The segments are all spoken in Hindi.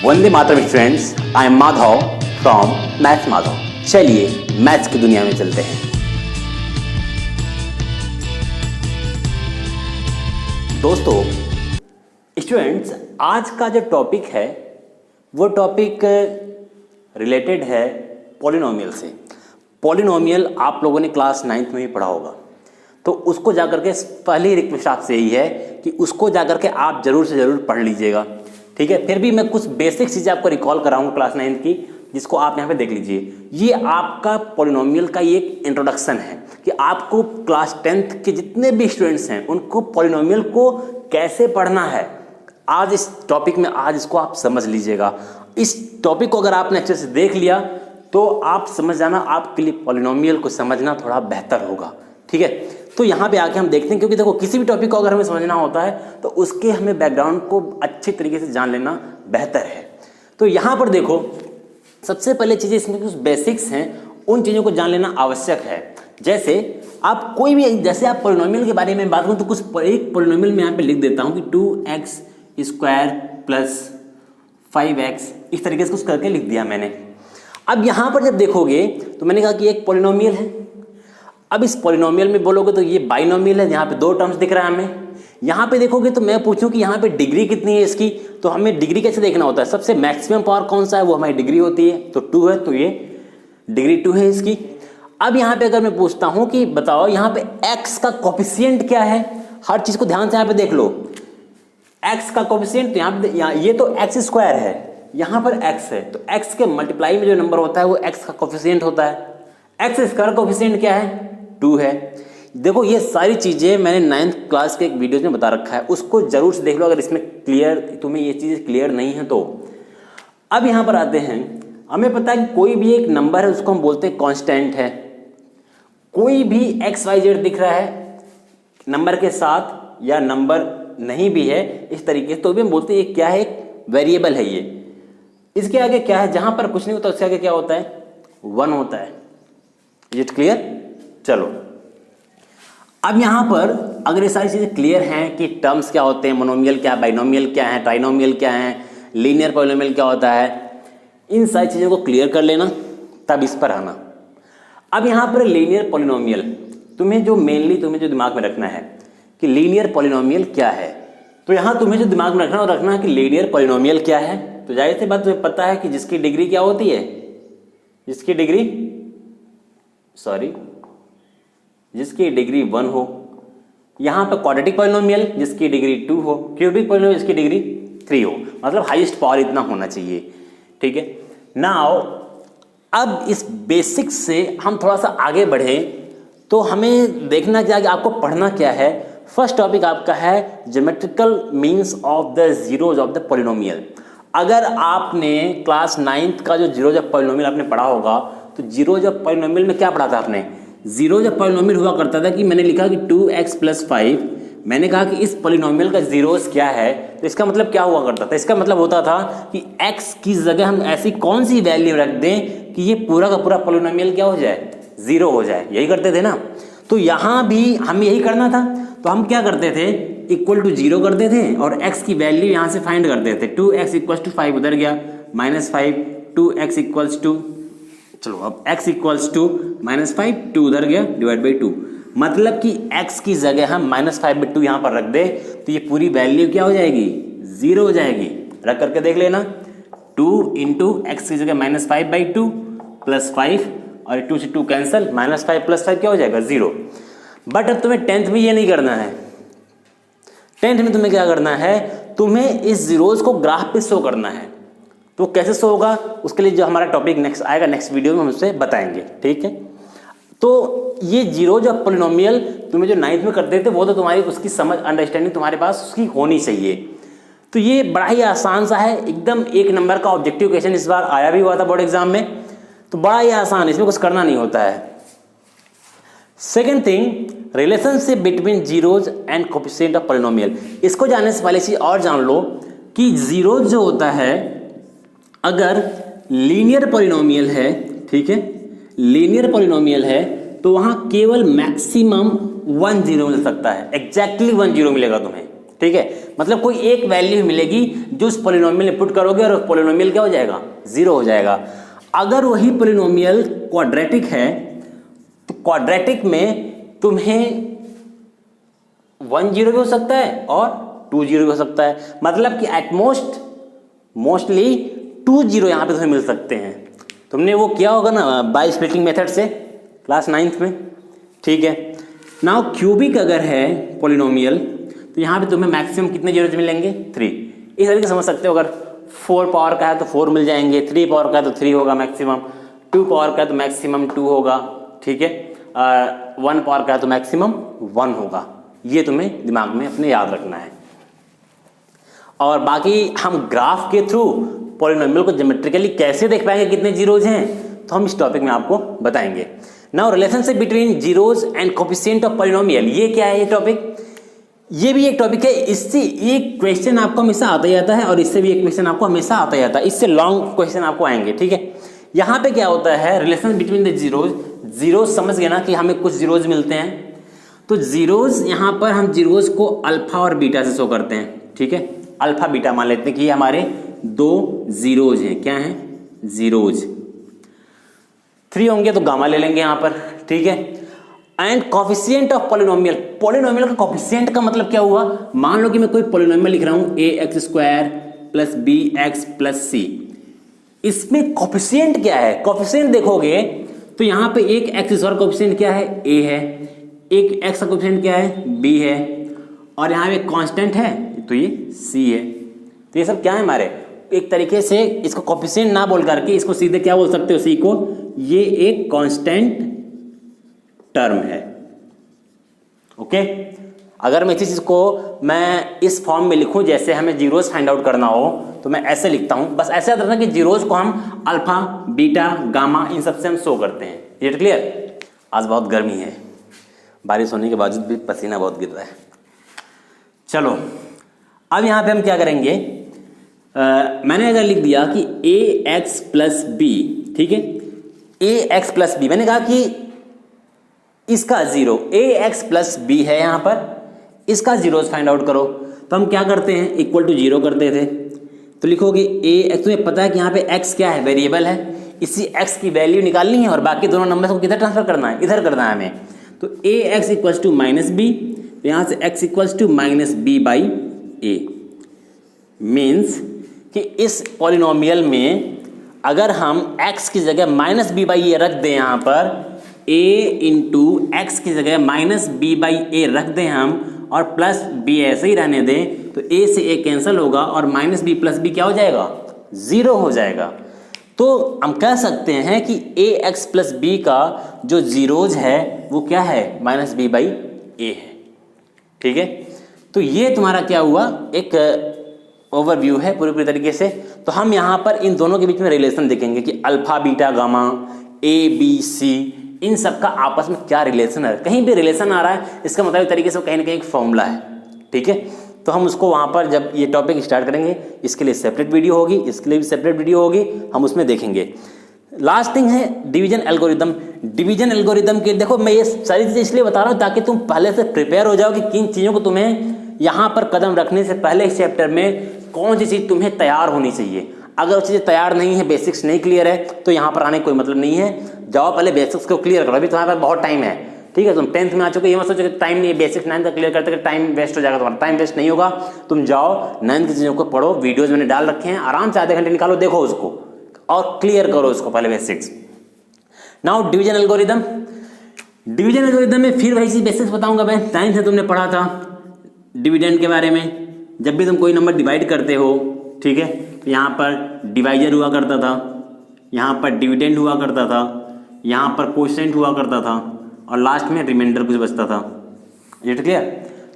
Vande Mataram friends, I am Madhav from maths Madhav. चलिए मैथ्स की दुनिया में चलते हैं। दोस्तों, स्टूडेंट्स, आज का जो टॉपिक है वो टॉपिक रिलेटेड है पॉलिनोमियल से। पॉलिनोमियल आप लोगों ने क्लास 9th में ही पढ़ा होगा, तो उसको जाकर के पहली रिक्वेस्ट आपसे यही है कि उसको जाकर के आप जरूर से जरूर पढ़ लीजिएगा, ठीक है। फिर भी मैं कुछ बेसिक चीज़ें आपको रिकॉल कराऊंगा क्लास 9th की, जिसको आप यहाँ पे देख लीजिए। ये आपका पॉलिनोमियल का एक इंट्रोडक्शन है कि आपको क्लास 10th के जितने भी स्टूडेंट्स हैं उनको पॉलिनोमियल को कैसे पढ़ना है। आज इस टॉपिक में आज इसको आप समझ लीजिएगा। इस टॉपिक को अगर आपने अच्छे से देख लिया तो आप समझ जाना, आपके लिए पॉलिनोमियल को समझना थोड़ा बेहतर होगा, ठीक है। तो यहाँ पे आके हम देखते हैं, क्योंकि देखो किसी भी टॉपिक को अगर हमें समझना होता है तो उसके हमें बैकग्राउंड को अच्छे तरीके से जान लेना बेहतर है। तो यहाँ पर देखो, सबसे पहले चीज़ें इसमें कुछ बेसिक्स हैं, उन चीज़ों को जान लेना आवश्यक है। जैसे आप कोई भी, जैसे आप पॉलिनोमियल के बारे में बात करूँ तो कुछ एक पॉलिनोमियल में यहाँ पे लिख देता हूँ कि 2x स्क्वायर प्लस 5x, इस तरीके से कुछ करके लिख दिया मैंने। अब यहाँ पर जब देखोगे तो मैंने कहा कि एक पॉलिनोमियल है। अब इस पॉलिनोमियल में बोलोगे तो ये बाइनोमियल है, यहाँ पे दो टर्म्स दिख रहा है हमें। यहाँ पे देखोगे तो मैं पूछूं कि यहाँ पे डिग्री कितनी है इसकी, तो हमें डिग्री कैसे देखना होता है। सबसे मैक्सिमम पावर कौन सा है, वो हमारी डिग्री होती है, तो 2 है, तो ये डिग्री 2 है इसकी। अब यहाँ पे अगर मैं पूछता हूँ कि बताओ यहाँ पे x का कोफिशिएंट क्या है, हर चीज को ध्यान से यहाँ पे देख लो। x का कोफिशिएंट, तो यहाँ पे ये तो x स्क्वायर है, यहाँ पर x है, तो x के मल्टीप्लाई में जो नंबर होता है वो x का कोफिशिएंट होता है। x स्क्वायर कोफिशिएंट क्या है, 2 है। देखो ये सारी चीज़ें मैंने 9th क्लास के एक वीडियो में बता रखा है, उसको जरूर से देख लो अगर इसमें क्लियर, तुम्हें ये चीज़ें क्लियर नहीं है तो। अब यहाँ पर आते हैं, हमें पता है कि कोई भी एक नंबर है उसको हम बोलते हैं कांस्टेंट है। कोई भी x y z दिख रहा है नंबर के साथ या नंबर नहीं भी है इस तरीके से, तो भी हम बोलते हैं ये क्या है, एक वेरिएबल है ये। इसके आगे क्या है, जहां पर कुछ नहीं होता उसके आगे क्या होता है, 1 होता है। Is it clear? चलो अब यहां पर अगर ये सारी चीजें क्लियर हैं कि टर्म्स क्या होते हैं, मोनोमियल क्या है, बाइनोमियल क्या है, ट्राइनोमियल क्या है, लीनियर पॉलिनोमियल क्या होता है, इन सारी चीजों को क्लियर कर लेना, तब इस पर आना। अब यहां पर लीनियर पॉलिनोमियल, तुम्हें जो दिमाग में रखना है कि लीनियर पॉलिनोमियल क्या है, तो यहां तुम्हें जो दिमाग में रखना है कि लीनियर पॉलिनोमियल क्या है। तो जाहिर सी बात तुम्हें पता है कि जिसकी डिग्री क्या होती है, जिसकी डिग्री 1 हो। यहां पर क्वाड्रेटिक पॉलिनोमियल जिसकी डिग्री 2 हो, क्यूबिक पॉलिनोमियल जिसकी डिग्री 3 हो, मतलब हाईएस्ट पावर इतना होना चाहिए, ठीक है। नाउ अब इस बेसिक्स से हम थोड़ा सा आगे बढ़े तो हमें देखना क्या कि आपको पढ़ना क्या है। फर्स्ट टॉपिक आपका है geometrical means of the zeros of the polynomial. अगर आपने क्लास 9th का जो जीरोज ऑफ पॉलिनोमियल आपने पढ़ा होगा, तो जीरोज ऑफ पॉलिनोमियल में क्या पढ़ा था आपने, जीरोज ऑफ पॉलिनोमियल हुआ करता था कि मैंने लिखा कि 2x + 5, मैंने कहा कि इस पॉलिनोमियल का जीरोज क्या है, तो इसका मतलब क्या हुआ करता था, इसका मतलब होता था कि x की जगह हम ऐसी कौन सी वैल्यू रख दें कि ये पूरा का पूरा पॉलिनोमियल क्या हो जाए, 0 हो जाए। यही करते थे ना, तो यहाँ भी हमें यही करना था। तो हम क्या करते थे, =0 करते थे और x की वैल्यू यहाँ से फाइंड करते थे। 2x = 5 उधर गया, -5, 2x = 2, चलो अब x = -5, 2 उधर गया, /2। मतलब कि x की जगह हम -5/2 यहाँ पर रख दे तो ये पूरी वैल्यू क्या हो जाएगी, 0 हो जाएगी। रख करके देख लेना, 2 × x की जगह -5/2 + 5, और 2 से 2 कैंसिल, -5 + 5 क्या हो जाएगा, 0। बट अब तुम्हें 10th में ये नहीं करना है। 10th में तुम्हें क्या करना है, तुम्हें इस जीरोज को ग्राफ पे शो करना है। तो कैसे शो होगा, उसके लिए जो हमारा टॉपिक नेक्स्ट आएगा, नेक्स्ट वीडियो में हम उससे बताएंगे, ठीक है। तो ये जीरोज ऑफ पॉलिनोमियल तुम्हें जो 9th में करते थे वो तो तुम्हारी उसकी समझ, अंडरस्टैंडिंग तुम्हारे पास उसकी होनी चाहिए। तो ये बड़ा ही आसान सा है, एकदम 1 नंबर का ऑब्जेक्टिव क्वेश्चन इस बार आया भी हुआ था बोर्ड एग्जाम में, तो बड़ा ही आसान, इसमें कुछ करना नहीं होता है। Second thing, relationship between zeros and coefficient of polynomial. इसको जानने से पहले चीज और जान लो कि जीरोज जो होता है, अगर लीनियर पॉलिनोमियल है, ठीक है, लीनियर पॉलिनोमियल है तो वहां केवल मैक्सिमम 1 0 मिल सकता है, एग्जैक्टली 1 0 मिलेगा तुम्हें, ठीक है, मतलब कोई एक वैल्यू मिलेगी जो उस पॉलिनोमियल में पुट करोगे और पॉलिनोमियल क्या हो जाएगा, 0 हो जाएगा। अगर वही पॉलिनोमियल क्वाड्रेटिक है तो क्वाड्रेटिक में तुम्हें 1 0 भी हो सकता है और 2 0 भी हो सकता है, मतलब कि एट मोस्टली 2 0 यहाँ पे तुम्हें मिल सकते हैं। तुमने वो किया होगा ना बाय स्प्लिटिंग मेथड से क्लास 9th में, ठीक है। नाउ क्यूबिक अगर है पॉलिनोमियल तो यहाँ पे तुम्हें मैक्सिमम कितने जीरोज मिलेंगे, 3। इस तरीके समझ सकते हो, अगर 4 पावर का है तो 4 मिल जाएंगे, 3 पावर का है तो 3 होगा मैक्सिमम, 2 पावर का है तो मैक्सिमम 2 होगा, ठीक है, 1 पावर का है तो मैक्सिमम 1 होगा। ये तुम्हें दिमाग में अपने याद रखना है। और बाकी हम ग्राफ के थ्रू पॉलिनोमियल को ज्योमेट्रिकली कैसे देख पाएंगे कितने जीरोज हैं, तो हम इस टॉपिक में आपको बताएंगे। Now relationship between zeros and coefficient of polynomial, ये क्या है, ये टॉपिक, ये भी एक टॉपिक है। इससे एक क्वेश्चन आपको हमेशा आता ही आता है और इससे भी एक क्वेश्चन आपको हमेशा आता ही आता है, इससे लॉन्ग क्वेश्चन आपको आएंगे, ठीक है। यहाँ पे क्या होता है, रिलेशन बिटवीन द जीरोज समझ गए ना कि हमें कुछ जीरोज मिलते हैं, तो जीरोज यहाँ पर हम जीरोज को अल्फा और बीटा से शो करते हैं, ठीक है। अल्फा बीटा मान लेते हैं कि ये हमारे 2 जीरोज हैं, क्या हैं, जीरोज। 3 होंगे तो गामा ले लेंगे यहाँ पर, ठीक है। And coefficient of polynomial, polynomial का कोफिशिएंट का मतलब क्या हुआ, मान लो कि मैं कोई पॉलिनोमियल लिख रहा हूँ ax² + bx + c, इसमें कोफिशिएंट क्या है, कोफिशिएंट देखोगे तो यहाँ पे एक x और कोफिशिएंट क्या है, a है, एक x का कोफिशिएंट क्या है, b है, और यहाँ पे कांस्टेंट है तो ये c है। तो ये सब क्या है हमारे, एक तरीके से इसको कोफिशिएंट ना बोल करके इसको सीधे क्या बोल सकते हो, c को, ये एक कांस्टेंट टर्म है, ओके। अगर मैं इसी चीज को मैं इस फॉर्म में लिखूं, जैसे हमें जीरोज फाइंड आउट करना हो तो मैं ऐसे लिखता हूं, बस ऐसे याद रखना कि जीरोज को हम अल्फा बीटा गामा इन सबसे हम शो करते हैं। ये क्लियर। आज बहुत गर्मी है, बारिश होने के बावजूद भी पसीना बहुत गिर रहा है। चलो अब यहाँ पे हम क्या करेंगे, मैंने अगर लिख दिया कि ax + b, ठीक है, ax + b, मैंने कहा कि इसका 0 ax + b है, यहाँ पर इसका जीरोज फाइंड आउट करो, तो हम क्या करते हैं, इक्वल टू 0 करते थे, तो लिखोगे ax, तुम्हें पता है कि यहाँ पे x क्या है, वेरिएबल है, इसी x की वैल्यू निकालनी है और बाकी दोनों नंबर्स को किधर ट्रांसफर करना है, इधर करना है हमें। तो ax = -b, तो यहाँ से x = -b/a, मीन्स कि इस पॉलिनोमियल में अगर हम x की जगह -b/a रख दें, यहाँ पर a × x की जगह -b/a रख दें हम और +b ऐसे ही रहने दें, तो a से a कैंसिल होगा और -b + b क्या हो जाएगा, 0 हो जाएगा। तो हम कह सकते हैं कि ax + b का जो जीरोज है वो क्या है, -b/a है, ठीक है। तो ये तुम्हारा क्या हुआ, एक ओवरव्यू है पूरी तरीके से। तो हम यहाँ पर इन दोनों के बीच में रिलेशन देखेंगे कि alpha beta gamma a b c इन सब का आपस में क्या रिलेशन है। कहीं भी रिलेशन आ रहा है इसका मतलब तरीके से कहीं ना कहीं एक फॉर्मूला है, ठीक है। तो हम उसको वहाँ पर जब ये टॉपिक स्टार्ट करेंगे, इसके लिए सेपरेट वीडियो होगी, इसके लिए भी सेपरेट वीडियो होगी, हम उसमें देखेंगे। लास्ट थिंग है डिवीजन एल्गोरिदम। डिवीजन एल्गोरिदम के देखो, मैं ये सारी चीज़ें इसलिए बता रहा हूँ ताकि तुम पहले से प्रिपेयर हो जाओ कि किन चीज़ों को तुम्हें यहाँ पर कदम रखने से पहले इस चैप्टर में कौन सी चीज़ तुम्हें तैयार होनी चाहिए। अगर वो चीज़ें तैयार नहीं है, बेसिक्स नहीं क्लियर है, तो यहाँ पर आने का कोई मतलब नहीं है। जाओ पहले बेसिक्स को क्लियर करो, अभी तुम्हारे पास बहुत टाइम है, ठीक है। तुम 10th में आ चुके, ये मत सोचो कि टाइम नहीं है, बेसिक्स 9th तक क्लियर करते टाइम वेस्ट हो जाएगा तुम्हारा। टाइम वेस्ट नहीं होगा, तुम जाओ 9th की चीज़ों को पढ़ो, वीडियोज़ मैंने डाल रखे हैं, आराम से आधे घंटे निकालो, देखो उसको और क्लियर करो उसको पहले basics. Now division algorithm. Division algorithm में फिर वही चीज़ बेसिक्स बताऊंगा मैं। 9th में तुमने पढ़ा था डिविडेंड के बारे में। जब भी तुम कोई नंबर डिवाइड करते हो, ठीक है, तो यहाँ पर डिवाइजर हुआ करता था, यहाँ पर डिविडेंड हुआ करता था, यहाँ पर कोशेंट हुआ करता था और लास्ट में रिमाइंडर कुछ बचता था। ये क्लियर।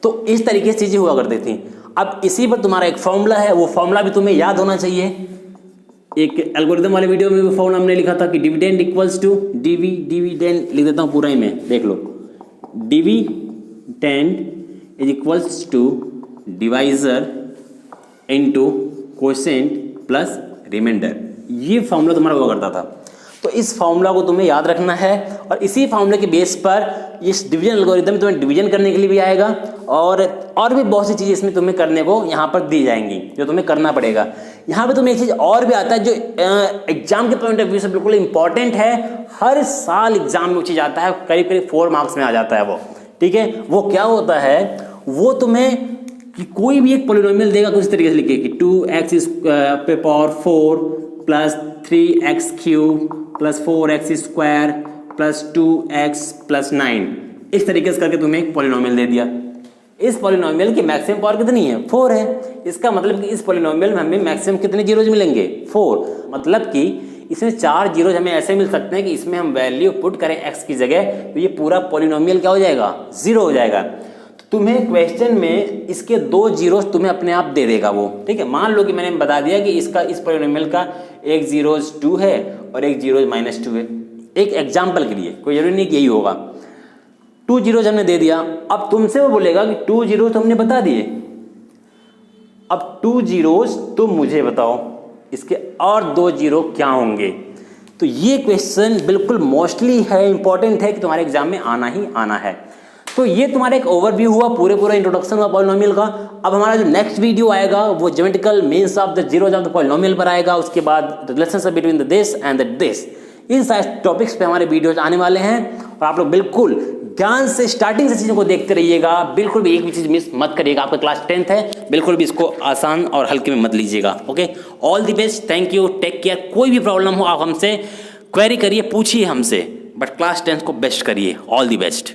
तो इस तरीके से चीज़ें हुआ करती थी। अब इसी पर तुम्हारा एक फॉर्मूला है, वो फॉर्मूला भी तुम्हें याद होना चाहिए। एक एल्गोरिदम वाले वीडियो में भी फॉर्मूला हमने लिखा था कि डिविडेंड इक्वल्स टू डिविडेंड लिख देता हूँ पूरा ही में, देख लो। Dividend is equals to divisor into quotient plus remainder. ये फॉर्मूला तुम्हारा हुआ करता था। तो इस फॉर्मूला को तुम्हें याद रखना है और इसी फॉर्मूले के बेस पर इस डिवीजन एल्गोरिथम तुम्हें डिवीजन करने के लिए भी आएगा और भी बहुत सी चीज़ें इसमें तुम्हें करने को यहाँ पर दी जाएंगी जो तुम्हें करना पड़ेगा। यहाँ पे तुम्हें एक चीज़ और भी आता है जो एग्जाम के पॉइंट ऑफ व्यू से बिल्कुल इंपॉर्टेंट है, हर साल एग्जाम में वो चीज़ आता है, करीब करीब 4 मार्क्स में आ जाता है वो, ठीक है। वो क्या होता है, वो तुम्हें कि कोई भी एक पॉलिनोमियल देगा कुछ तरीके से लिखे कि 2x पे power 4 plus 3x cube plus 4x square plus 2x plus 9, इस तरीके से करके तुम्हें एक पॉलिनोमियल दे दिया। इस पॉलिनोमियल की मैक्सिमम पावर कितनी है, 4 है। इसका मतलब कि इस पॉलिनोमियल में हमें मैक्सिमम कितने जीरोज मिलेंगे, 4। मतलब कि इसमें 4 जीरोज हमें ऐसे मिल सकते हैं कि इसमें हम वैल्यू पुट करें x की जगह तो ये पूरा पॉलिनोमियल क्या हो जाएगा, 0 हो जाएगा। तुम्हें क्वेश्चन में इसके 2 जीरोस तुम्हें अपने आप दे देगा वो, ठीक है। मान लो कि मैंने बता दिया कि इसका इस पॉलिनोमियल का एक जीरोस 2 है और एक जीरोस -2 है, एक एग्जाम्पल के लिए, कोई जरूरी नहीं कि यही होगा। 2 जीरोस हमने दे दिया, अब तुमसे वो बोलेगा कि 2 जीरोस हमने बता दिए, अब 2 जीरोस तुम मुझे बताओ इसके और 2 जीरो क्या होंगे। तो ये क्वेश्चन बिल्कुल मोस्टली है, इंपॉर्टेंट है कि तुम्हारे एग्जाम में आना ही आना है। तो ये तुम्हारा एक ओवरव्यू हुआ, पूरा इंट्रोडक्शन हुआ पॉलिनोमियल का। अब हमारा जो नेक्स्ट वीडियो आएगा वो geometrical means of the zeros of the polynomial पर आएगा, उसके बाद relationship between the this and the this, इन सारे टॉपिक्स पे हमारे वीडियोज आने वाले हैं। और आप लोग बिल्कुल ध्यान से स्टार्टिंग से चीज़ों को देखते रहिएगा, बिल्कुल भी एक भी चीज़ मिस मत करिएगा। आपका क्लास 10th है, बिल्कुल भी इसको आसान और हल्के में मत लीजिएगा। Okay, all the best, thank you, take care. कोई भी प्रॉब्लम हो आप हमसे क्वेरी करिए, पूछिए हमसे, बट क्लास 10th को बेस्ट करिए। All the best.